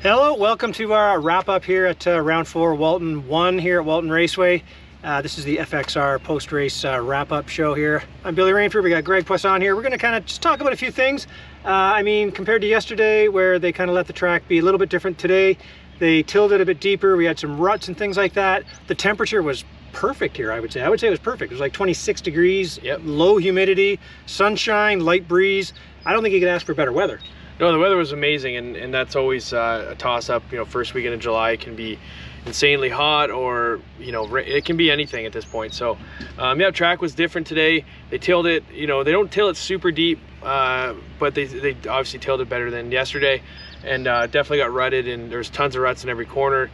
Hello, welcome to our wrap up here at round 4, Walton 1 here at Walton Raceway. This is the FXR post-race wrap up show here. I'm Billy Rainford, we got Greg Poisson here. We're going to kind of just talk about a few things. I mean, compared to yesterday where they kind of let the track be a little bit different, today they tilled it a bit deeper. We had some ruts and things like that. The temperature was perfect here, I would say. I would say it was perfect. It was like 26 degrees, low humidity, sunshine, light breeze. I don't think you could ask for better weather. No, the weather was amazing, and that's always a toss-up. You know, first weekend of July can be insanely hot, or you know, it can be anything at this point. So, yeah, track was different today. They tilled it. You know, they don't till it super deep, but they obviously tilled it better than yesterday, and definitely got rutted. And there's tons of ruts in every corner.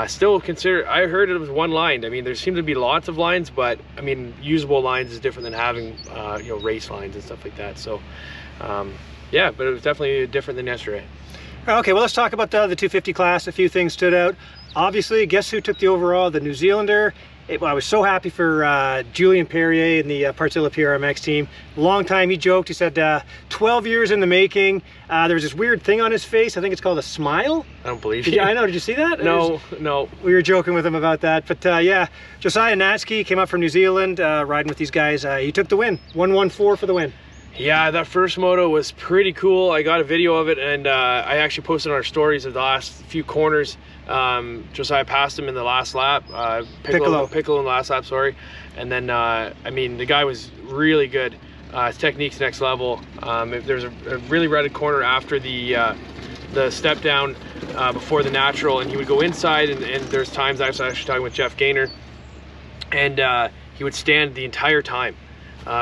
Still consider. I heard it was one lined. I mean, there seemed to be lots of lines, but I mean, usable lines is different than having you know, race lines and stuff like that. So. Yeah, but it was definitely different than yesterday. Okay, well, let's talk about the 250 class. A few things stood out. Obviously, guess who took the overall? The New Zealander. I was so happy for Julian Perrier and the Partilla PRMX team. Long time, he joked. He said 12 years in the making. There was this weird thing on his face. I think it's called a smile. I don't believe you. I know. Did you see that? No, no. We were joking with him about that. But yeah, Josiah Natsky came up from New Zealand, riding with these guys. He took the win. 114 for the win. Yeah, that first moto was pretty cool. I got a video of it, and I actually posted on our stories of the last few corners. Josiah passed him in the last lap. Piccolo in the last lap, sorry. And then, I mean, the guy was really good. His technique's next level. There's a really rutted corner after the step down before the natural, and he would go inside, and there's times I was actually talking with Jeff Gaynor, and he would stand the entire time.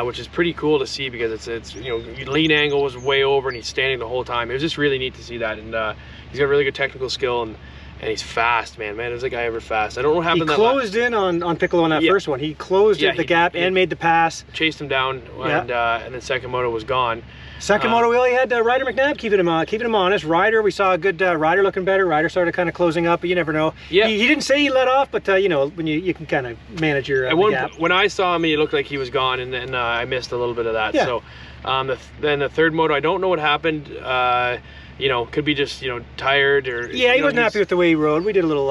Which is pretty cool to see, because it's you know, lean angle was way over and he's standing the whole time. It was just really neat to see that, and he's got really good technical skill, and he's fast, man. Is that guy ever fast? I don't know what happened. He closed in on Piccolo on that first one. He closed the gap and made the pass. Chased him down, and then second moto was gone. Second moto, we only had Ryder McNabb keeping him honest. Ryder, we saw a good Ryder looking better. Ryder started kind of closing up, but you never know. Yeah, he didn't say he let off, but you know, when you can kind of manage your gap. When I saw him, he looked like he was gone, and then I missed a little bit of that. Yeah. So then the third moto, I don't know what happened. You know, could be just, you know, tired, or yeah, he wasn't happy with the way he rode. We did a little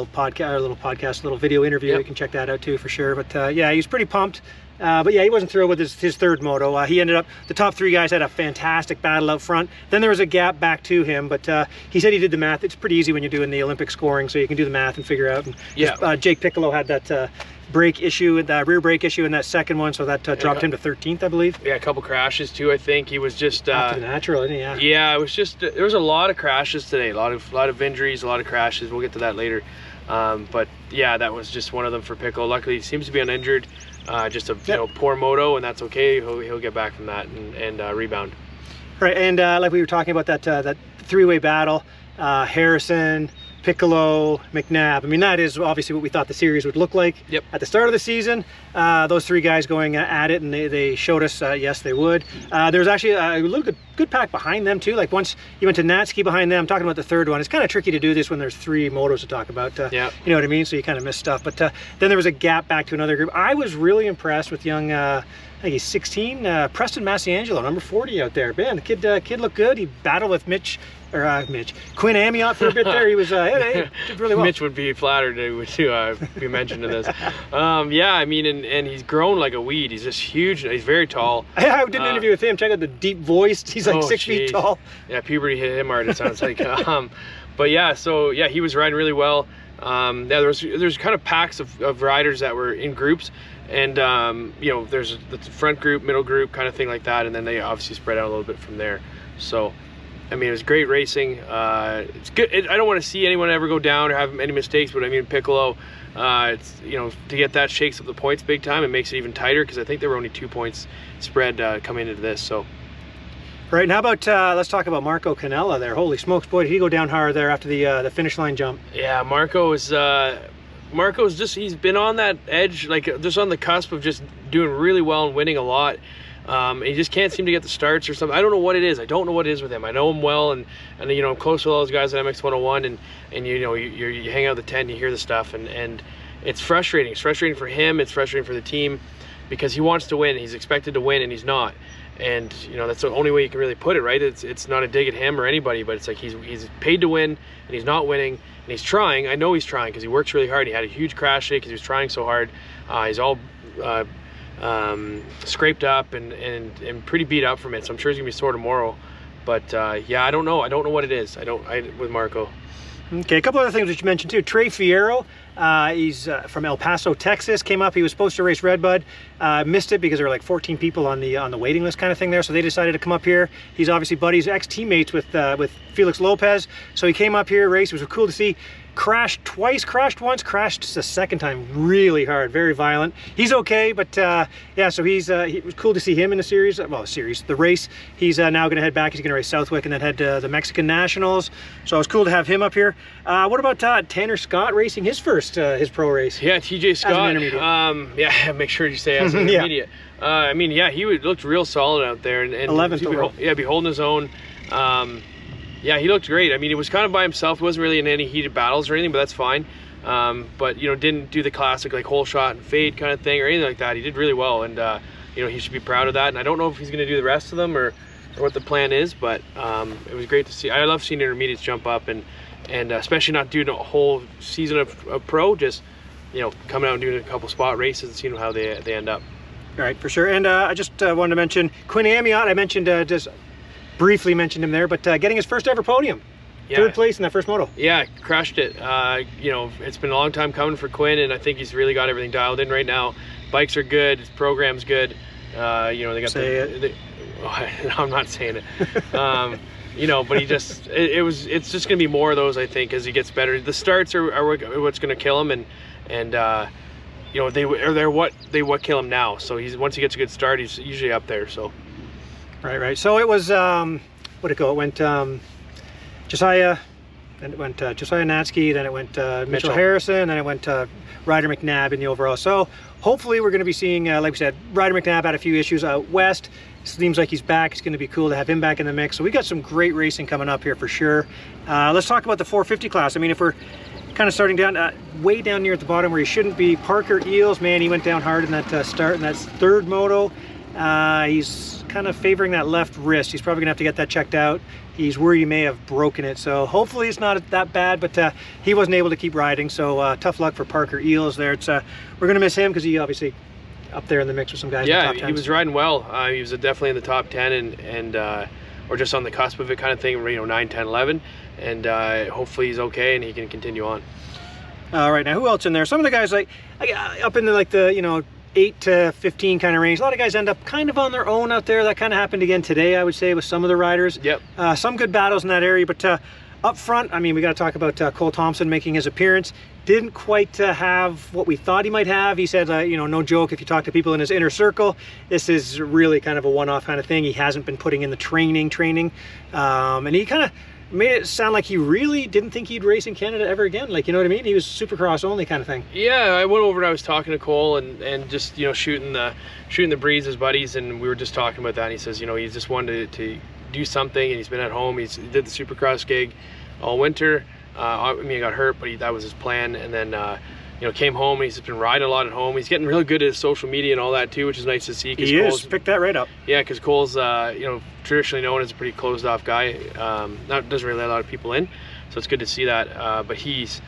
podcast, a little video interview. You can check that out too for sure. But yeah, he was pretty pumped. But yeah, he wasn't thrilled with his third moto. He ended up, the top three guys had a fantastic battle out front. Then there was a gap back to him, but he said he did the math. It's pretty easy when you're doing the Olympic scoring, so you can do the math and figure out. And Jake Piccolo had that brake issue, that rear brake issue in that second one, so that dropped him to 13th, I believe. Yeah, a couple crashes too, I think. He was just after the natural, didn't he? Yeah. Yeah, it was just there was a lot of crashes today, a lot of injuries, a lot of crashes. We'll get to that later. But yeah, that was just one of them for Piccolo. Luckily, he seems to be uninjured. Just a you know, poor moto, and that's okay. He'll get back from that and rebound. Right, and like we were talking about that three-way battle, Harrison, Piccolo, McNabb. I mean, that is obviously what we thought the series would look like at the start of the season. Those three guys going at it, and they showed us yes, they would. There was actually a little good pack behind them too. Like once you went to Natsky behind them, I'm talking about the third one. It's kind of tricky to do this when there's three motos to talk about. You know what I mean? So you kind of miss stuff. But then there was a gap back to another group. I was really impressed with young, I think he's 16, Preston Masiangelo, number 40 out there. Man, the kid looked good. He battled with Quinn Amiot for a bit there. He was did really well. Mitch would be flattered to be mentioned in this. Yeah, I mean, and he's grown like a weed. He's just huge. He's very tall. I did an interview with him. Check out the deep voice. He's like 6 feet tall. Yeah, puberty hit him hard, it sounds like. But yeah, so yeah, he was riding really well. Yeah, there's kind of packs of riders that were in groups, and you know, there's the front group, middle group, kind of thing like that, and then they obviously spread out a little bit from there. So I mean, it was great racing. It's good. I don't want to see anyone ever go down or have any mistakes, but I mean, Piccolo, it's, you know, to get that shakes up the points big time. It makes it even tighter, because I think there were only 2 points spread coming into this. So. Right, and how about let's talk about Marco Canella there. Holy smokes, boy, did he go down hard there after the finish line jump. Yeah, Marco's just, he's been on that edge, like just on the cusp of just doing really well and winning a lot. He just can't seem to get the starts or something. I don't know what it is. I don't know what it is with him. I know him well, and you know, I'm close with all those guys at MX 101, and you know, you hang out at the tent and you hear the stuff, and it's frustrating. It's frustrating for him. It's frustrating for the team, because he wants to win. He's expected to win, and he's not. And you know, that's the only way you can really put it, right? It's not a dig at him or anybody, but it's like he's paid to win, and he's not winning, and he's trying. I know he's trying because he works really hard. He had a huge crash today because he was trying so hard. He's all scraped up and pretty beat up from it, so I'm sure he's gonna be sore tomorrow. But yeah, I don't know what it is. With Marco. Okay, a couple other things that you mentioned too. Trey Fierro, he's from El Paso, Texas, came up. He was supposed to race Redbud, missed it because there were like 14 people on the waiting list kind of thing there, so they decided to come up here. He's obviously buddies, ex-teammates with Felix Lopez, so he came up here, raced. It was cool to see. Crashed twice, crashed once, crashed a second time really hard, very violent. He's okay, but yeah, so it was cool to see him in the series, the race. He's now going to head back. He's going to race Southwick and then head to the Mexican Nationals. So it was cool to have him up here. What about Tanner Scott racing his first his pro race? Yeah, TJ Scott. Yeah, make sure you say as an intermediate. I mean, yeah, he looked real solid out there, and 11th overall. Yeah, be holding his own. Yeah, he looked great. I mean, it was kind of by himself. He wasn't really in any heated battles or anything, but that's fine. But, you know, didn't do the classic, like, hole shot and fade kind of thing or anything like that. He did really well, and, you know, he should be proud of that. And I don't know if he's going to do the rest of them or what the plan is, but it was great to see. I love seeing intermediates jump up, and especially not doing a whole season of pro, just, you know, coming out and doing a couple spot races and seeing how they end up. All right, for sure. And I just wanted to mention Quinn Amiot. I mentioned just briefly mentioned him there, but getting his first ever podium. Yeah. 3rd place in that first moto. Yeah, crushed it. You know, it's been a long time coming for Quinn, and I think he's really got everything dialed in right now. Bikes are good, his program's good. You know, they got I'm not saying it. You know, but he just it's just gonna be more of those, I think, as he gets better. The starts are what's gonna kill him, and you know, they're what kill him now. So once he gets a good start, he's usually up there. So. Right. So it was, what'd it go? It went Josiah, then it went Josiah Natsky, then it went Mitchell Harrison, then it went Ryder McNabb in the overall. So hopefully we're going to be seeing, like we said, Ryder McNabb had a few issues out west. Seems like he's back. It's going to be cool to have him back in the mix. So we got some great racing coming up here for sure. Let's talk about the 450 class. I mean, if we're kind of starting down, way down near at the bottom where he shouldn't be, Parker Eels, man, he went down hard in that start, and that's 3rd moto. He's kind of favoring that left wrist. He's probably gonna have to get that checked out. He's worried he may have broken it, so hopefully it's not that bad, but he wasn't able to keep riding, so tough luck for Parker Eels there. It's we're gonna miss him because he obviously up there in the mix with some guys. Yeah, in the top 10s. He was riding well. He was definitely in the top 10 and or just on the cusp of it kind of thing, you know, 9, 10, 11, and hopefully he's okay and he can continue on. All right, now who else in there? Some of the guys like up in the, you know, 8 to 15 kind of range. A lot of guys end up kind of on their own out there. That kind of happened again today, I would say, with some of the riders. Yep. Some good battles in that area, but up front, I mean, we got to talk about Cole Thompson making his appearance. Didn't quite have what we thought he might have. He said, you know, no joke, if you talk to people in his inner circle, this is really kind of a one-off kind of thing. He hasn't been putting in the training, and he kind of made it sound like he really didn't think he'd race in Canada ever again. Like, you know what I mean? He was Supercross only kind of thing. Yeah, I went over and I was talking to Cole and just, you know, shooting the breeze as buddies, and we were just talking about that. And he says, you know, he just wanted to do something, and he's been at home. He did the Supercross gig all winter. I mean, he got hurt, but that was his plan. And then, you know, came home, and he's been riding a lot at home. He's getting really good at his social media and all that too, which is nice to see. He is. Pick that right up. Yeah, because Cole's, you know, traditionally known as a pretty closed off guy. Doesn't really let a lot of people in, so it's good to see that. But he's,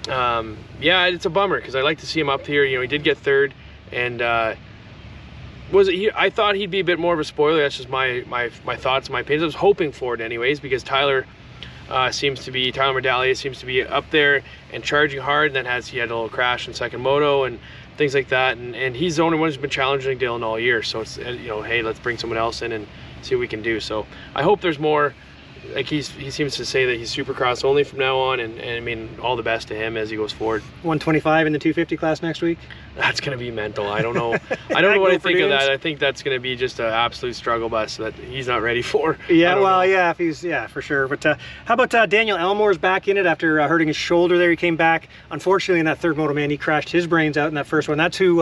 yeah, it's a bummer because I like to see him up here. You know, he did get 3rd, and I thought he'd be a bit more of a spoiler. That's just my thoughts, my opinions. I was hoping for it anyways, because Tyler Medallia seems to be up there and charging hard, and then he had a little crash in 2nd moto and things like that, and he's the only one who's been challenging Dylan all year. So it's, you know, hey, let's bring someone else in and see what we can do. So I hope there's more. Like he seems to say that he's Supercross only from now on, and I mean, all the best to him as he goes forward. 125 in the 250 class next week. That's gonna be mental. I don't know. I don't know what I think of that. I think that's gonna be just an absolute struggle bus that he's not ready for. Yeah, well, yeah, if he's, yeah, for sure. But how about Daniel Elmore's back in it after hurting his shoulder there? He came back. Unfortunately, in that 3rd moto, man, he crashed his brains out in that first one. That's who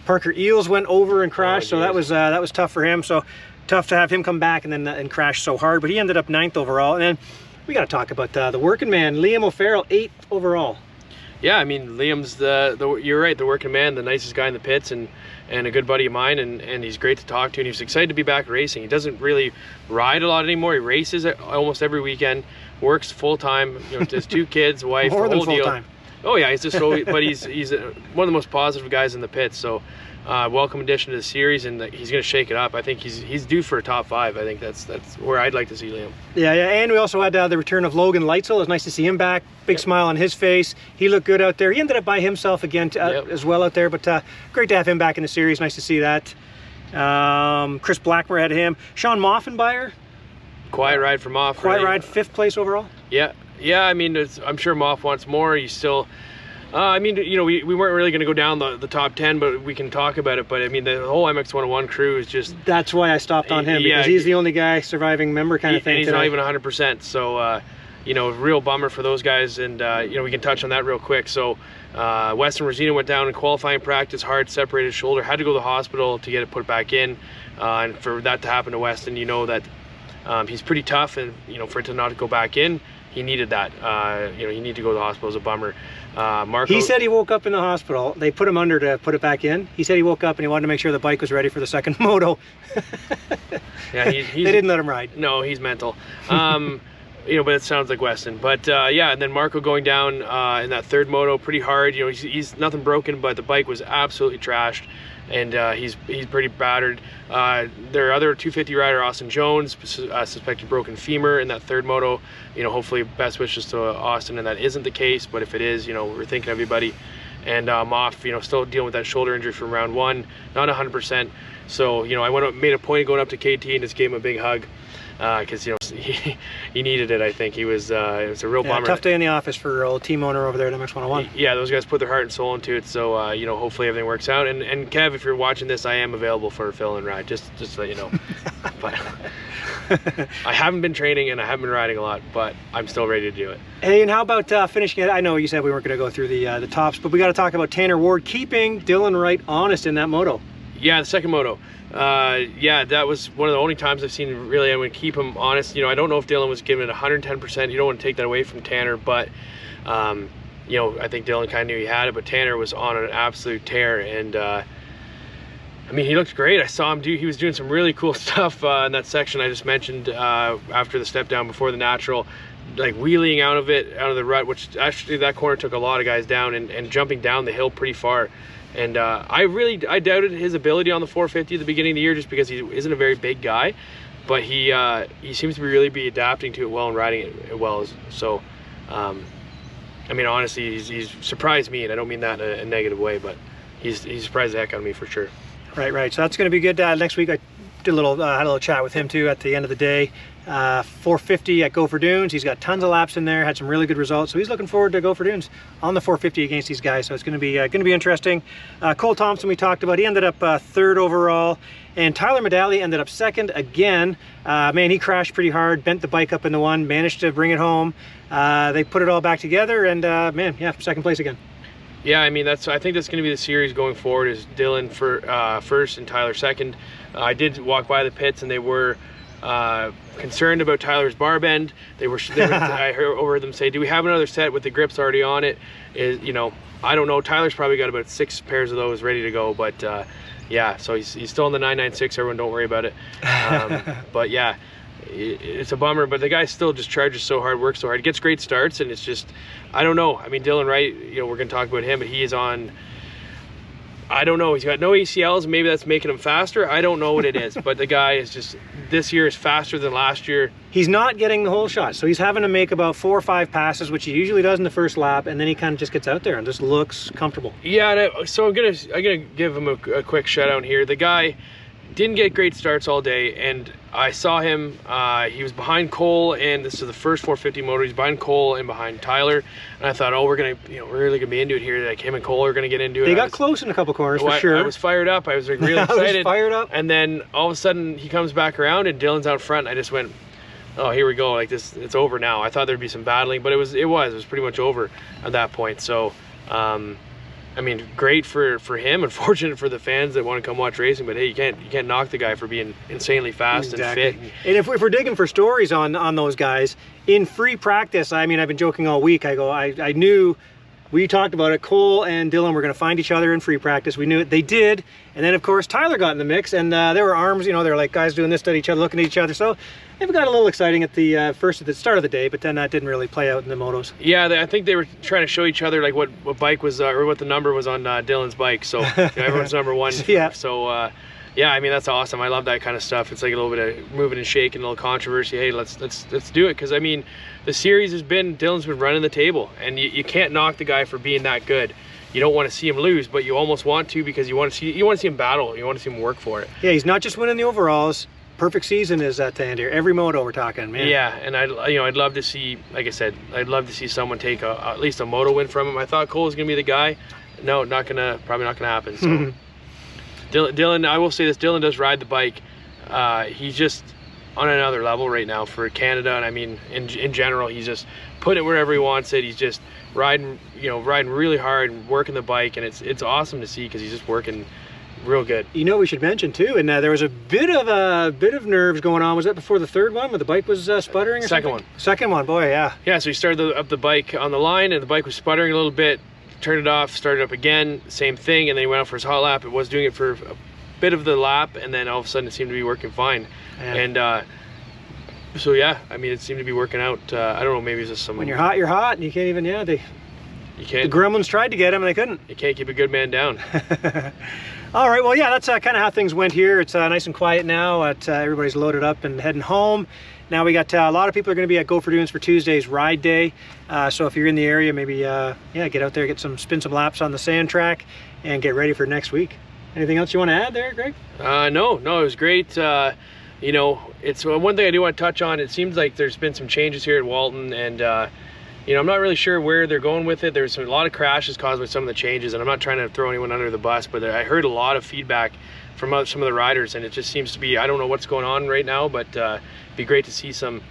Parker Eels went over and crashed. So that was tough for him. So tough to have him come back and then and crash so hard, but he ended up 9th overall. And then we got to talk about the working man, Liam O'Farrell, 8th overall. Yeah, I mean, Liam's you're right, the working man, the nicest guy in the pits, and a good buddy of mine, and he's great to talk to, and he's excited to be back racing. He doesn't really ride a lot anymore. He races almost every weekend, works full time. You know, has 2 kids, wife, More the than whole full deal. time. Oh yeah, he's just but he's one of the most positive guys in the pits. So welcome addition to the series, and he's going to shake it up. I think he's due for a top 5. I think that's where I'd like to see Liam. Yeah, and we also had the return of Logan Leitzel. It was nice to see him back. Big smile on his face. He looked good out there. He ended up by himself again as well out there, but great to have him back in the series. Nice to see that. Chris Blackmore had him. Sean Moffenbauer. Quiet ride for Moff. Quiet ride, 5th place overall. Yeah. I mean, I'm sure Moff wants more. He's still. I mean, you know, we weren't really going to go down the top 10, but we can talk about it. But I mean, the whole MX101 crew is just. That's why I stopped on him, because he's the only guy surviving member kind of thing. And he's not even 100%. So, you know, real bummer for those guys. And, you know, we can touch on that real quick. So, Weston Rosina went down in qualifying practice, hard separated shoulder, had to go to the hospital to get it put back in. And for that to happen to Weston, you know that he's pretty tough. And, you know, for it to not go back in, he needed that. You know, he needed to go to the hospital. It was a bummer. Marco, he said he woke up in the hospital. They put him under to put it back in. He said he woke up and he wanted to make sure the bike was ready for the second moto. Yeah, they didn't let him ride. No, he's mental. You know, but it sounds like Weston. But yeah, and then Marco going down in that 3rd moto pretty hard. You know, he's nothing broken, but the bike was absolutely trashed, and he's pretty battered. Their other 250 rider, Austin Jones, suspected broken femur in that 3rd moto. You know, hopefully best wishes to Austin, and that isn't the case. But if it is, you know, we're thinking of everybody. And Moff, you know, still dealing with that shoulder injury from round 1, not 100%. So, you know, made a point of going up to KT and just gave him a big hug. Because you know he needed it. I think it was a real bummer. Tough day in the office for old team owner over there at MX101. Yeah, those guys put their heart and soul into it. So you know, hopefully everything works out. And Kev, if you're watching this, I am available for a fill-in ride. Just to let you know. But I haven't been training and I haven't been riding a lot, but I'm still ready to do it. Hey, and how about finishing it? I know you said we weren't going to go through the tops, but we got to talk about Tanner Ward keeping Dylan Wright honest in that moto. Yeah, the second moto. Yeah, that was one of the only times I've seen really anyone keep him honest. You know, I don't know if Dylan was giving it 110%. You don't want to take that away from Tanner, but you know, I think Dylan kind of knew he had it, but Tanner was on an absolute tear, and I mean, he looked great. I saw him he was doing some really cool stuff in that section I just mentioned after the step down before the natural, like wheeling out of the rut, which actually that corner took a lot of guys down, and jumping down the hill pretty far. And I doubted his ability on the 450 at the beginning of the year, just because he isn't a very big guy, but he seems to really be adapting to it well and riding it well. So, I mean, honestly, he's surprised me, and I don't mean that in a negative way, but he's surprised the heck out of me for sure. Right. So that's going to be good. Next week I did had a little chat with him too at the end of the day. 450 at Gopher Dunes. He's got tons of laps in there, had some really good results, so he's looking forward to Gopher Dunes on the 450 against these guys. So it's going to be interesting. Cole Thompson we talked about, he ended up 3rd overall, and Tyler Medali ended up 2nd again. Man, he crashed pretty hard, bent the bike up in the one, managed to bring it home. They put it all back together, and man, yeah, 2nd place again. Yeah, I mean, I think that's going to be the series going forward, is Dylan for 1st and Tyler 2nd. I did walk by the pits, and they were concerned about Tyler's bar bend. I heard them say, do we have another set with the grips already on it? You know, I don't know. Tyler's probably got about 6 pairs of those ready to go, but yeah, so he's still in the 996. Everyone don't worry about it. But yeah, it's a bummer, but the guy still just charges so hard, works so hard. He gets great starts, and it's just, I don't know. I mean, Dylan Wright, you know, we're going to talk about him, but he is on, I don't know, he's got no ACLs. Maybe that's making him faster. I don't know what it is, but the guy is just, this year is faster than last year. He's not getting the whole shot, so he's having to make about 4 or 5 passes, which he usually does in the first lap, and then he kind of just gets out there and just looks comfortable. Yeah, and so I'm gonna give him a quick shout out here. The guy didn't get great starts all day, and I saw him, he was behind Cole, and this is the first 450 motor. He's behind Cole and behind Tyler, and I thought, oh, we're really gonna be into it here. Like, him and Cole are gonna get into it. They got close in a couple corners, for sure. I was fired up. I was like really excited. I was fired up. And then all of a sudden he comes back around, and Dylan's out front, and I just went, oh, here we go. Like, this, it's over now. I thought there'd be some battling, but it was pretty much over at that point. So, I mean, great for him, unfortunate for the fans that want to come watch racing, but hey, you can't knock the guy for being insanely fast and fit. And if we're digging for stories on those guys, in free practice, I mean, I've been joking all week. I knew we talked about it. Cole and Dylan were going to find each other in free practice. We knew it. They did. And then, of course, Tyler got in the mix, and there were arms, you know, they're like guys doing this at each other, looking at each other. So it got a little exciting at the at the start of the day, but then that didn't really play out in the motos. Yeah, I think they were trying to show each other like what bike was, or what the number was on Dylan's bike. So you know, everyone's number one. Yeah. So yeah, I mean, that's awesome. I love that kind of stuff. It's like a little bit of moving and shaking, a little controversy. Hey, let's do it, because I mean, the series has been, Dylan's been running the table, and you can't knock the guy for being that good. You don't want to see him lose, but you almost want to, because you want to see him battle. You want to see him work for it. Yeah, he's not just winning the overalls. Perfect season is at the end here. Every moto we're talking, man. Yeah, and I'd love to see, like I said, I'd love to see someone take at least a moto win from him. I thought Cole was gonna be the guy. No, probably not gonna happen. So Dylan, I will say this: Dylan does ride the bike. He's just on another level right now for Canada, and I mean, in general, he's just putting it wherever he wants it. He's just riding really hard and working the bike, and it's awesome to see, because he's just working real good. You know, we should mention too, and there was a bit of nerves going on. Was that before the third one, where the bike was sputtering? Or Second something? one. Second one, boy, yeah. Yeah, so he started up the bike on the line, and the bike was sputtering a little bit. Turned it off, started up again, same thing, and then he went out for his hot lap. It was doing it for a bit of the lap, and then all of a sudden it seemed to be working fine. Man. And so yeah, I mean, it seemed to be working out. I don't know, maybe it's just someone. When you're hot, and you can't even. Yeah, you can't. The gremlins tried to get him, and they couldn't. You can't keep a good man down. All right, well, yeah, that's kind of how things went here. It's nice and quiet now. Everybody's loaded up and heading home. Now we got a lot of people are going to be at Go for Dunes for Tuesday's ride day. So if you're in the area, maybe yeah, get out there, spin some laps on the sand track, and get ready for next week. Anything else you want to add there, Greg? No, it was great. You know, it's one thing I do want to touch on. It seems like there's been some changes here at Walton, and you know, I'm not really sure where they're going with it. There's a lot of crashes caused by some of the changes, and I'm not trying to throw anyone under the bus, but I heard a lot of feedback from some of the riders, and it just seems to be, I don't know what's going on right now, but it'd be great to see some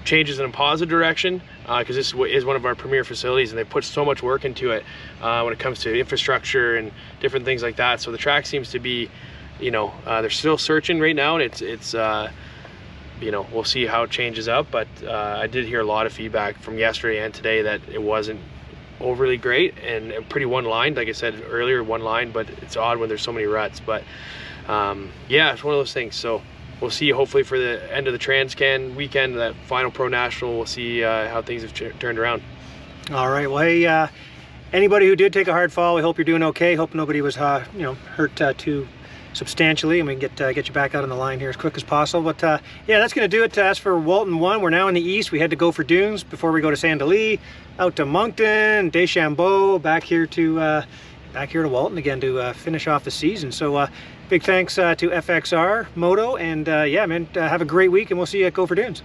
changes in a positive direction, because this is one of our premier facilities, and they put so much work into it when it comes to infrastructure and different things like that. So the track seems to be, you know, they're still searching right now, and it's you know, we'll see how it changes up, but I did hear a lot of feedback from yesterday and today that it wasn't overly great and pretty one-lined, like I said earlier, one line, but it's odd when there's so many ruts. But yeah, it's one of those things. So we'll see, hopefully for the end of the Transcan weekend, that final Pro National, we'll see how things have turned around. All right, well, hey, anybody who did take a hard fall, we hope you're doing okay. Hope nobody was you know, hurt too substantially, and we can get you back out on the line here as quick as possible. But yeah, that's going to do it to us for Walton 1. We're now in the east. We had to Go for Dunes before we go to Sandali, out to Moncton, Deschambault, back here to Walton again to finish off the season. So big thanks to FXR Moto, and yeah, man, have a great week, and we'll see you at Go for Dunes.